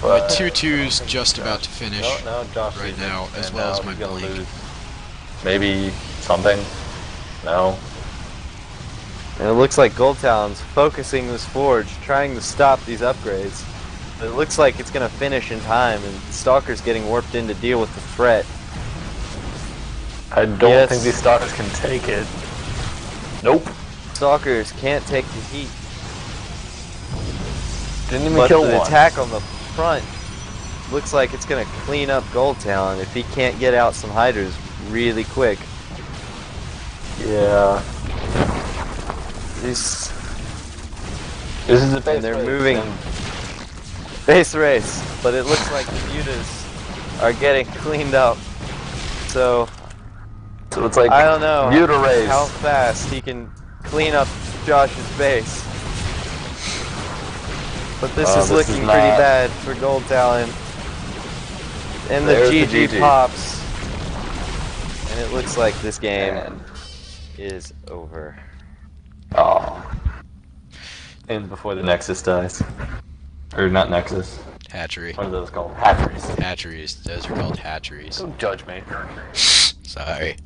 My 2-2's just about to finish No, Josh right now, as well as my blink. Maybe something. No. And it looks like GoldTalon's focusing this forge, trying to stop these upgrades. But it looks like it's going to finish in time, and Stalker's getting warped in to deal with the threat. I don't think these Stalkers can take it. Nope. Stalkers can't take the heat. Didn't even kill one. The attack on the front looks like it's going to clean up GoldTalon if he can't get out some hydras really quick. Yeah. This is a base and they're race. moving base race, but it looks like the mutas are getting cleaned up. So it's like I don't know muta race. How fast he can clean up Josh's base. But this is looking pretty bad for GoldTalon. And the GG pops. And it looks like this game is over. Oh. And before the Nexus dies. Or not Nexus. Hatchery. What are those called? Hatcheries. Hatcheries. Those are called hatcheries. Don't judge me. Sorry.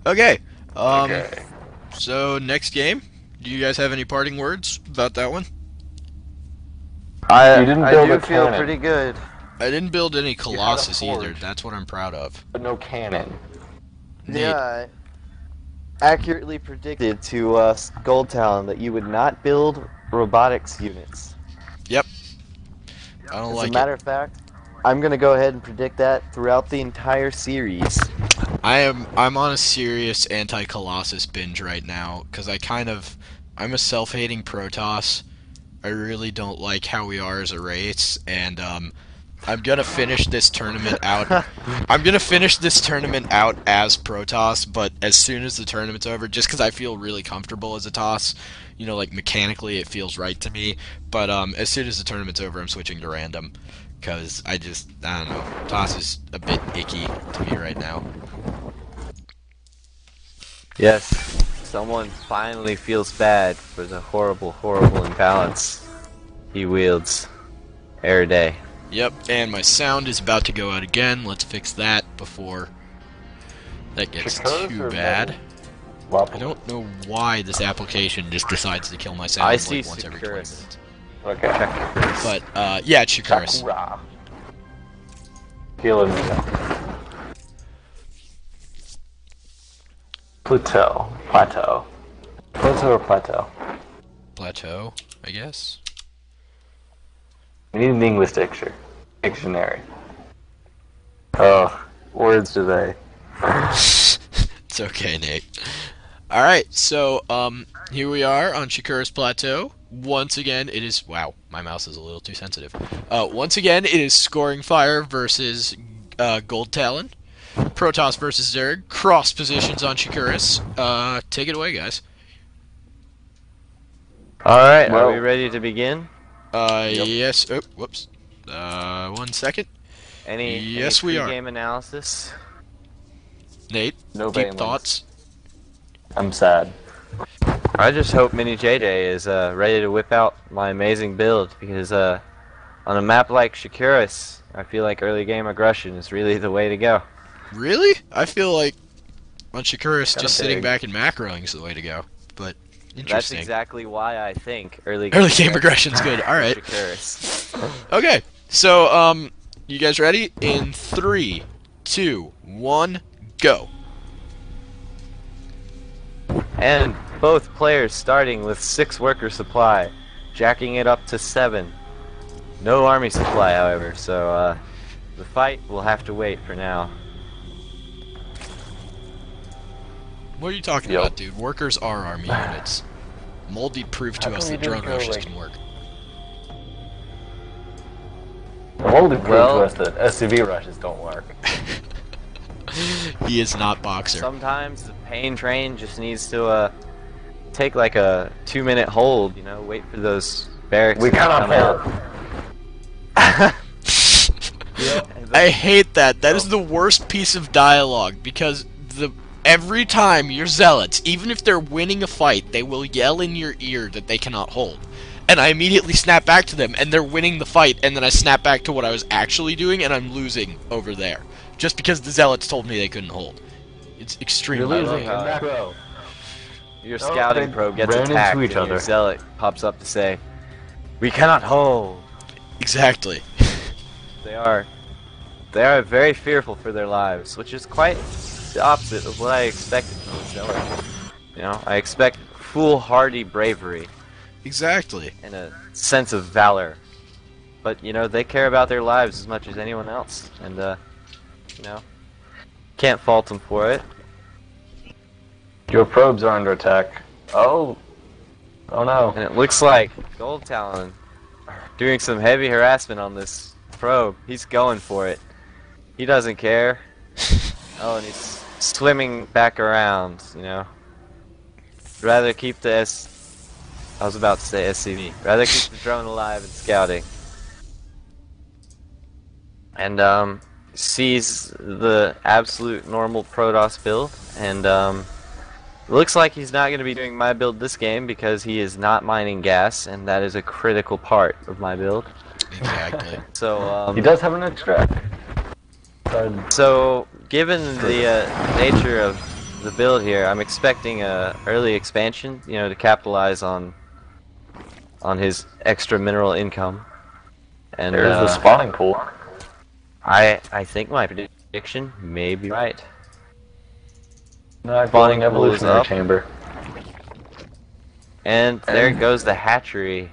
Okay. Okay. So, next game. Do you guys have any parting words about that one? I do feel pretty good. I didn't build any Colossus either. That's what I'm proud of. But no cannon. Yeah, I accurately predicted to GoldTalon that you would not build robotics units. Yep. I don't like it. As a matter of fact, I'm gonna go ahead and predict that throughout the entire series. I'm on a serious anti-Colossus binge right now because I'm a self-hating Protoss. I really don't like how we are as a race, and I'm gonna finish this tournament out. I'm gonna finish this tournament out as Protoss, but as soon as the tournament's over, just because I feel really comfortable as a Toss, you know, like mechanically it feels right to me. But as soon as the tournament's over, I'm switching to random, because I don't know. Toss is a bit icky to me right now. Yes, someone finally feels bad for the horrible, horrible imbalance he wields every day. Yep, and my sound is about to go out again. Let's fix that before that gets too bad. I don't know why this application just decides to kill my sound like once every 20 minutes. Okay. But, yeah, it's Shikuris. Healing me. Plateau. Plateau or plateau? Plateau, I guess. We need an English dictionary. Oh, words today. It's okay, Nate. Alright, so, here we are on Shikuris Plateau. Once again, it is... Wow, my mouse is a little too sensitive. Once again, it is ScoringFire versus GoldTalon. Protoss versus Zerg. Cross positions on Shikuris. Take it away, guys. Alright, are we ready to begin? Yep. Yes. Oh, whoops. 1 second. Yes, we are. Game analysis? Nate, No deep thoughts? I'm sad. I just hope Mini JJ is ready to whip out my amazing build, because on a map like Shikuris, I feel like early game aggression is really the way to go. Really? I feel like on Shikuris, just sitting back and macroing is the way to go. But interesting. That's exactly why I think early game aggression's good. All right. Okay. So, you guys ready? In 3, 2, 1, go. And both players starting with 6 worker supply, jacking it up to 7. No army supply, however, so the fight will have to wait for now. What are you talking about, dude? Workers are army units. Moldy proved to us that drone rushes can work. Moldy proved to us that SUV rushes don't work. He is not Boxer. Sometimes the pain train just needs to take like a 2-minute hold, you know, wait for those barracks to come out. I hate that. That is the worst piece of dialogue, because every time your zealots, even if they're winning a fight, they will yell in your ear that they cannot hold. and I immediately snap back to them, and they're winning the fight, and then I snap back to what I was actually doing, and I'm losing over there. Just because the Zealots told me they couldn't hold. It's extremely You're losing I love in how- that row. Your scouting they pro gets ran into attacked, each and your other. zealot pops up to say, "We cannot hold." Exactly. They are very fearful for their lives, which is quite the opposite of what I expected from a zealot. You know, I expect foolhardy bravery Exactly. and a sense of valor. But, you know, they care about their lives as much as anyone else. And, you know, can't fault them for it. Your probes are under attack. Oh. Oh no. And it looks like GoldTalon doing some heavy harassment on this probe. He's going for it. He doesn't care. Oh, and he's swimming back around, you know. Rather keep the I was about to say SCV. Rather keep the drone alive and scouting. And sees the absolute normal Protoss build, and looks like he's not going to be doing my build this game because he is not mining gas, and that is a critical part of my build. Exactly. So He does have an extract. So given the nature of the build here, I'm expecting a early expansion, you know, to capitalize on his extra mineral income. And There's the spawning pool. I think my prediction may be right. Nice Spawning spawning pool is evolutionary up. chamber. And there goes the hatchery.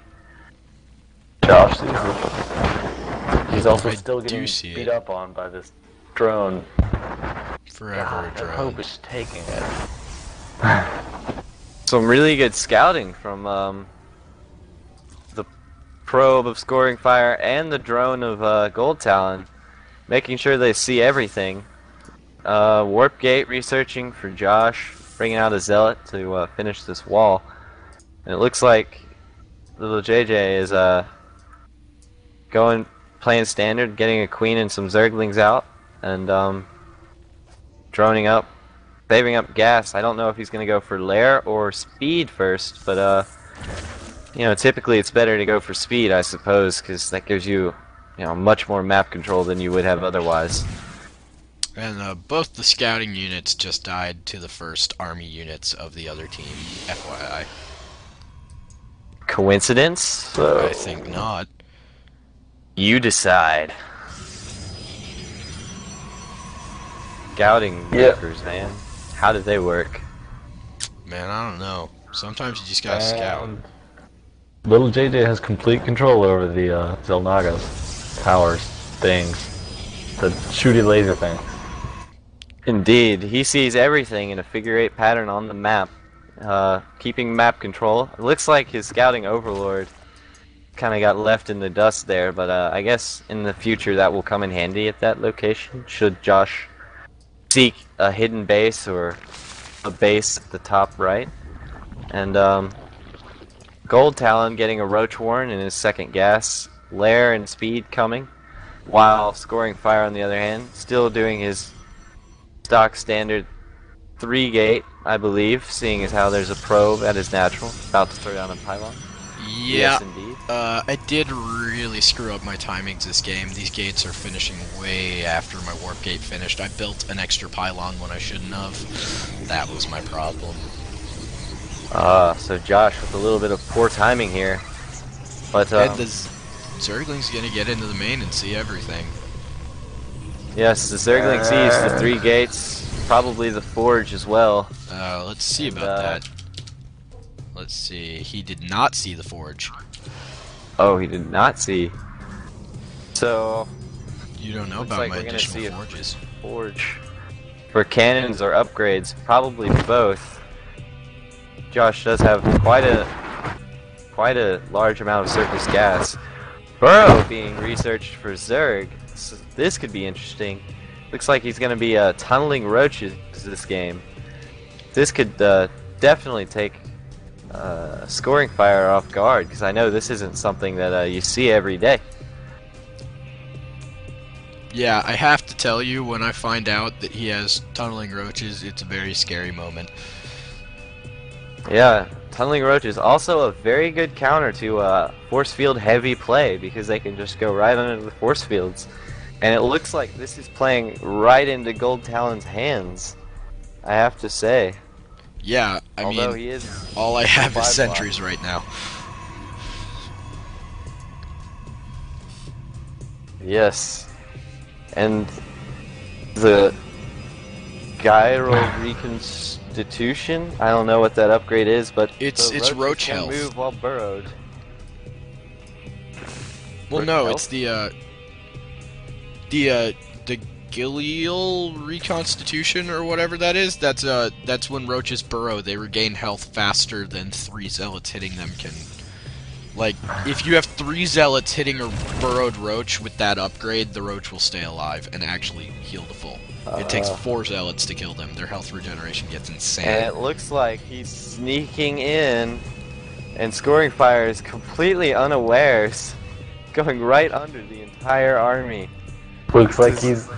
Josh sees it. He's also I still do getting see beat it. up on by this drone. Forever God, a I drone. hope it's taking it. Some really good scouting from the probe of ScoringFire and the drone of GoldTalon, making sure they see everything. Warp Gate researching for Josh, bringing out a zealot to finish this wall. And it looks like little JJ is playing standard, getting a queen and some zerglings out, and droning up, saving up gas. I don't know if he's going to go for lair or speed first, but you know, typically it's better to go for speed, I suppose, because that gives you, you know, much more map control than you would have otherwise. And both the scouting units just died to the first army units of the other team, FYI. Coincidence? So I think not. You decide. Scouting Yeah. workers, man. How did they work? Man, I don't know. Sometimes you just gotta scout. Little JJ has complete control over the Zelnaga's towers, things, the shooty laser thing. Indeed, he sees everything in a figure-8 pattern on the map, keeping map control. It looks like his scouting overlord kind of got left in the dust there, but I guess in the future that will come in handy at that location, should Josh seek a hidden base or a base at the top right. And GoldTalon getting a Roach Warren in his second gas, Lair and Speed coming, while ScoringFire on the other hand, still doing his stock standard 3-gate, I believe, seeing as how there's a probe at his natural, about to throw down a pylon. Yeah, Yes, indeed. I did really screw up my timings this game. These gates are finishing way after my warp gate finished. I built an extra pylon when I shouldn't have. That was my problem. So Josh with a little bit of poor timing here. But And the Zergling's gonna get into the main and see everything. yes, the Zergling sees the 3 gates, probably the forge as well. Let's see And, about that. Let's see. He did not see the forge. Oh, he did not see. So, You don't know Looks about like my we're gonna see additional a- forges. forge. For cannons or upgrades, probably both. Josh does have quite a large amount of surface gas. Burrow being researched for Zerg. So this could be interesting. Looks like he's going to be tunneling roaches this game. This could definitely take ScoringFire off guard, because I know this isn't something that you see every day. Yeah, I have to tell you, when I find out that he has tunneling roaches, it's a very scary moment. Yeah, Tunneling Roach is also a very good counter to force field heavy play because they can just go right under the force fields. And it looks like this is playing right into GoldTalon's hands, I have to say. Yeah, I Although mean, he is all I have is supply sentries right now. Yes. And the gyro reconstitution, I don't know what that upgrade is, but It's the roaches roach can health. move while burrowed. Well, Roach no, health? it's the Gilial reconstitution or whatever that is. That's when roaches burrow. They regain health faster than 3 zealots hitting them can. Like, if you have 3 zealots hitting a burrowed roach with that upgrade, the roach will stay alive and actually heal to full. It takes 4 zealots to kill them. Their health regeneration gets insane. And it looks like he's sneaking in, and ScoringFire is completely unawares, going right under the entire army. Looks like he's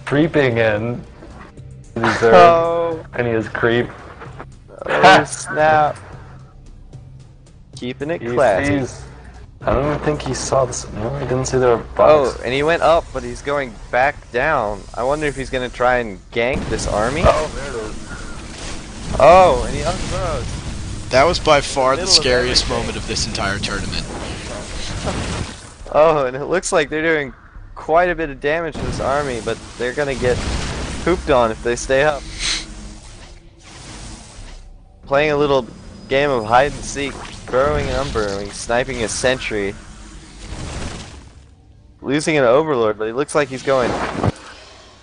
creeping in. Oh, And he is creep. oh snap. Keeping it He classy. sees. I don't even think he saw this. No, he didn't see the Oh, box. and he went up, but he's going back down. I wonder if he's going to try and gank this army. Oh, there it is. Oh, and he unburrows. That was by far the Middle of scariest everything. moment of this entire tournament. Oh, and it looks like they're doing quite a bit of damage to this army, but they're going to get pooped on if they stay up. Playing a little game of hide and seek, burrowing and unburrowing, sniping a sentry. Losing an overlord, but he looks like he's going And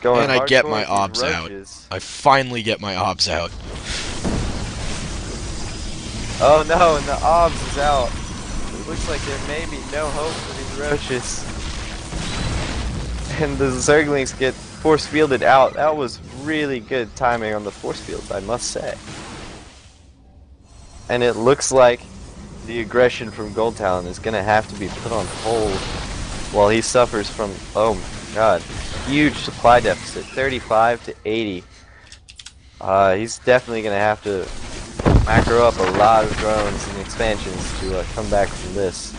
I get hardcore my with obs these out. roaches. I finally get my obs out. Oh no, and the obs is out. It looks like there may be no hope for these roaches. And the Zerglings get force fielded out. That was really good timing on the force fields, I must say. And it looks like the aggression from GoldTalon is going to have to be put on hold while he suffers from, oh my god, huge supply deficit, 35 to 80. He's definitely going to have to macro up a lot of drones and expansions to come back from this.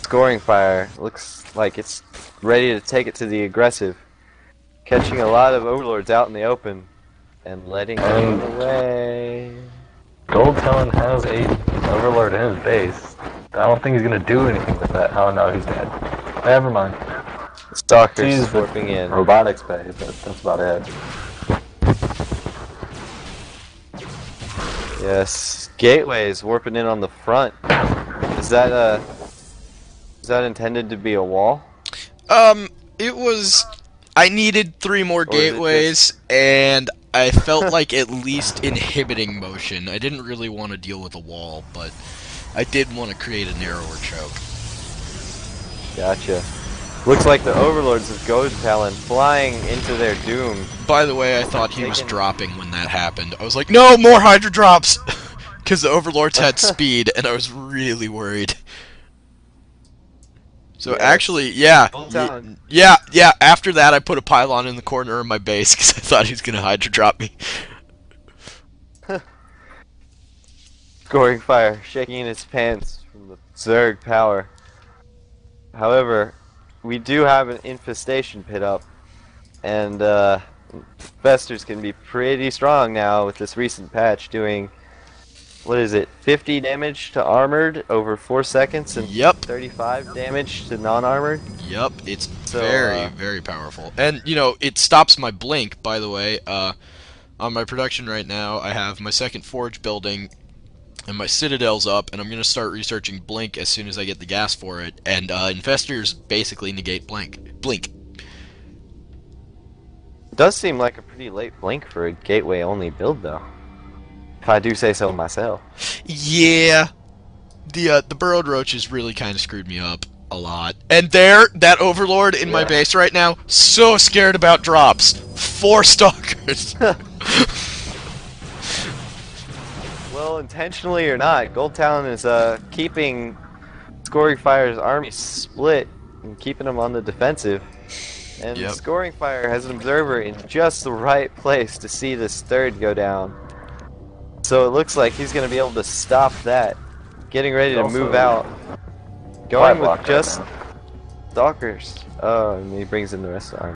ScoringFire looks like it's ready to take it to the aggressive, catching a lot of overlords out in the open and letting them away. GoldTalon has a overlord in his base. I don't think he's gonna do anything with that. Oh no, he's dead. Never mind. Stalkers He's the warping in. robotics bay, but that's about it. Yes, gateways warping in on the front. Is that intended to be a wall? It was. I needed 3 more Or is it gateways, and I felt like at least inhibiting motion. I didn't really want to deal with a wall, but I did want to create a narrower choke. Gotcha. Looks like the overlords of GoldTalon flying into their doom. By the way, I thought he was Taken- dropping when that happened. I was like, no, more Hydra drops! Because the overlords had speed, and I was really worried. So Yes. actually, yeah, GoldTalon. yeah. After that, I put a pylon in the corner of my base because I thought he was gonna Hydra drop me. ScoringFire shaking in his pants from the Zerg power. However, we do have an infestation pit up, and infestors can be pretty strong now with this recent patch, doing, what is it, 50 damage to armored over 4 seconds and Yep. 35 damage to non-armored. Yep, it's So, very, very powerful. And, you know, it stops my blink, by the way. On my production right now, I have my second forge building, and my citadel's up, and I'm going to start researching blink as soon as I get the gas for it. And, infestors basically negate blink. It does seem like a pretty late blink for a gateway-only build, though. If I do say so myself. Yeah. The burrowed roaches really kind of screwed me up a lot. And there, that overlord in my Yeah. base right now, so scared about drops. 4 stalkers. Well, intentionally or not, GoldTalon is keeping ScoringFire's army split and keeping them on the defensive. And Yep. ScoringFire has an observer in just the right place to see this third go down. So it looks like he's going to be able to stop that. Getting ready to Also, move out. Fly Going with block right just now. stalkers. Oh, and he brings in the rest of the army.